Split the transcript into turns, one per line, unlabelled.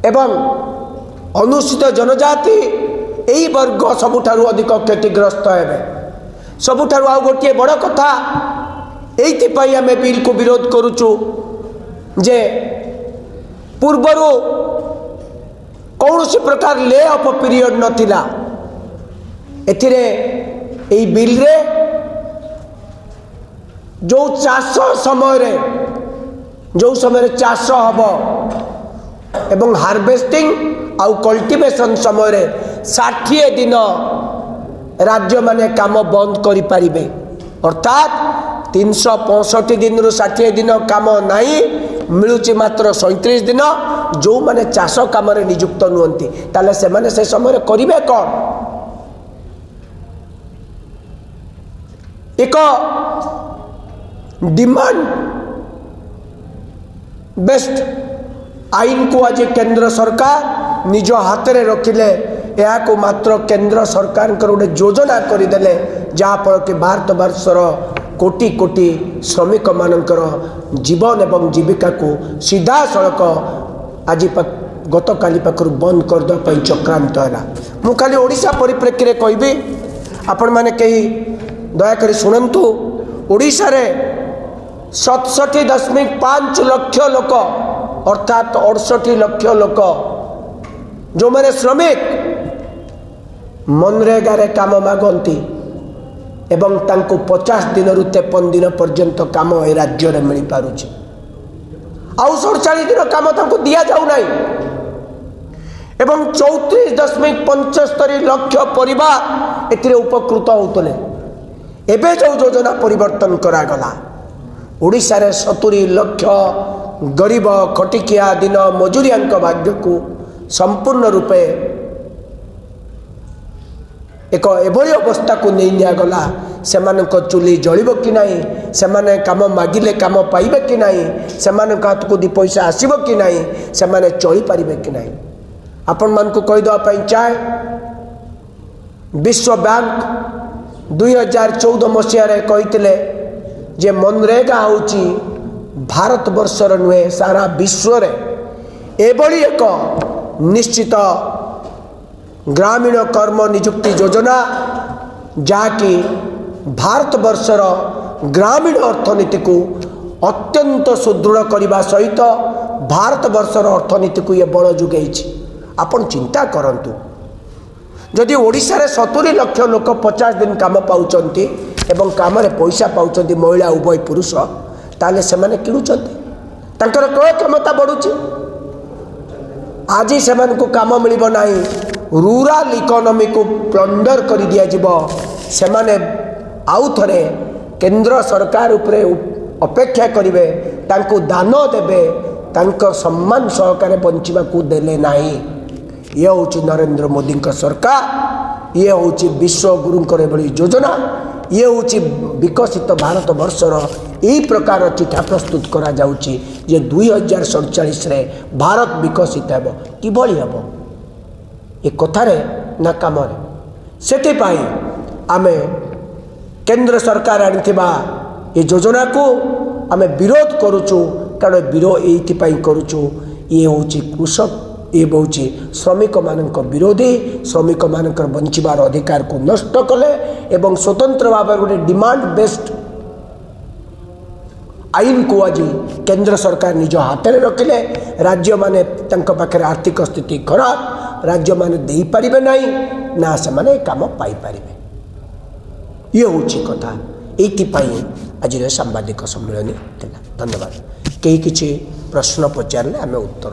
एवं अनुसूचित जनजाति यही वर्ग सबुठारु अधिक क्षतिग्रस्त हेबे। सबुठारु आउ गोटे बड़ कथा एइथिपाई आमे बिल को विरोध करूचु जे पूर्वरु कौनसी प्रकार ले ऑफ पीरियड नथिला। एथिरे एई बिल रे जो चाष समय चाष हब एवं हार्वेस्टिंग आउ कल्टिवेशन समय 60 दिन राज्य माने काम बंद करि पारिबे। अर्थात 365 दिन रु 60 दिन काम नहीं मिलुची मात्र 37 दिन। जो माने चाष काम रे नियुक्त नुहंती ताले से माने से समय करिवे कोन। एक डिमांड बेस्ट आईन को आज केंद्र सरकार निज हाथ में रखिले। या को मात्र केंद्र सरकार गोटे योजना करदेले जहाँफल कि भारत वर्षर कोटि कोटि श्रमिक मानकर जीवन एवं जीविका को सीधा सड़क आज गत काली पाखर बंद करदे चक्रांत है। मु खाली ओडिशा परिप्रेक्षी में कहबी आपण मैंने कहीं दयाकोरी शुणु। ओडिशा रे 67.5 लाख लोक अर्थात 68 लाख लोक जो मैंने श्रमिक मनरेगा रे काम मागंती एवं तांको 50 दिन रु 53 दिन पर्यंत काम ए राज्य रे मिल पारुछि। आउ 47 दिन काम तांको दिया जाउ नाही एवं 34.75 लाख परिवार एथिरे उपकृत होतले। एबे जो योजना परिवर्तन करा गला ओडिशा रे 70 लाख गरीब खटिकिया दिन मजूरिया भाग्य को संपूर्ण रूपे एक एभली अवस्था को नहीं निगला। से चूली जलिब कि नहीं, से काम मागिले काम पाइबे कि नहीं, से हाथ को 2 पैसा आसब कि नहीं, से चली पारे कि नहीं। आपण मान को कहीदेवाई चाहे विश्व बैंक 2014 मसीह कही जे मनरेगा होची भारत वर्षर नुहे सारा विश्व रे एभली एक निश्चित ग्रामीण कर्म नियुक्ति योजना जहाँकि भारत वर्षर ग्रामीण अर्थनीति को अत्यंत सुदृढ़ करने सहित भारत वर्षर अर्थनीति को ये बल जुगे। आपण चिंता करंतु जदि ओडिशा रे 70 लाख लोक 50 दिन काम पाउचंती एवं काम रे पैसा पाउचंती महिला उभय पुरुष ताले से माने किणुचंती तांकर क्रय क्षमता बढ़ुची। आज से को काम मिलिबो नाही रूराल इकोनॉमी को प्लंडर कर दिया जिवो। से माने आउ थरे केंद्र सरकार उपरे अपेक्षा करिवे तांको दान देबे तांको सम्मान सहकारे बंचिबा को देले नाही। ये होची नरेंद्र मोदी का सरकार, ये होची विश्व गुरुंकर भली योजना, ये होची विकसित भारत वर्षर यही प्रकार चिठा प्रस्तुत करा जाउची जे 2047 रे भारत विकसित हेबो किभली हेबो ए कथारे ना कामरे। सेति पाई आमे केंद्र सरकार आनिथिबा ए योजना को आमे विरोध करूचु। कारण विरोध एइथि पाई करूचु ये होची कृषक ये होची श्रमिक मानक विरोधी, श्रमिक मानकर बंचिबार अधिकार को नष्ट कले एवं स्वतंत्र भाव गोटे डिमांड बेस्ड आईन को आज केंद्र सरकार निज हाथ में रखिले। राज्य माने तंक पाखरे आर्थिक स्थिति खराब, राज्य माने देई पारिबे नाही ना से माने काम पाई पारिबे। ये होची कथा। एइथि पाई आज सांबादिक सम्मेलन थिला। धन्यवाद। कई किछि प्रश्न पचारले आमे उत्तर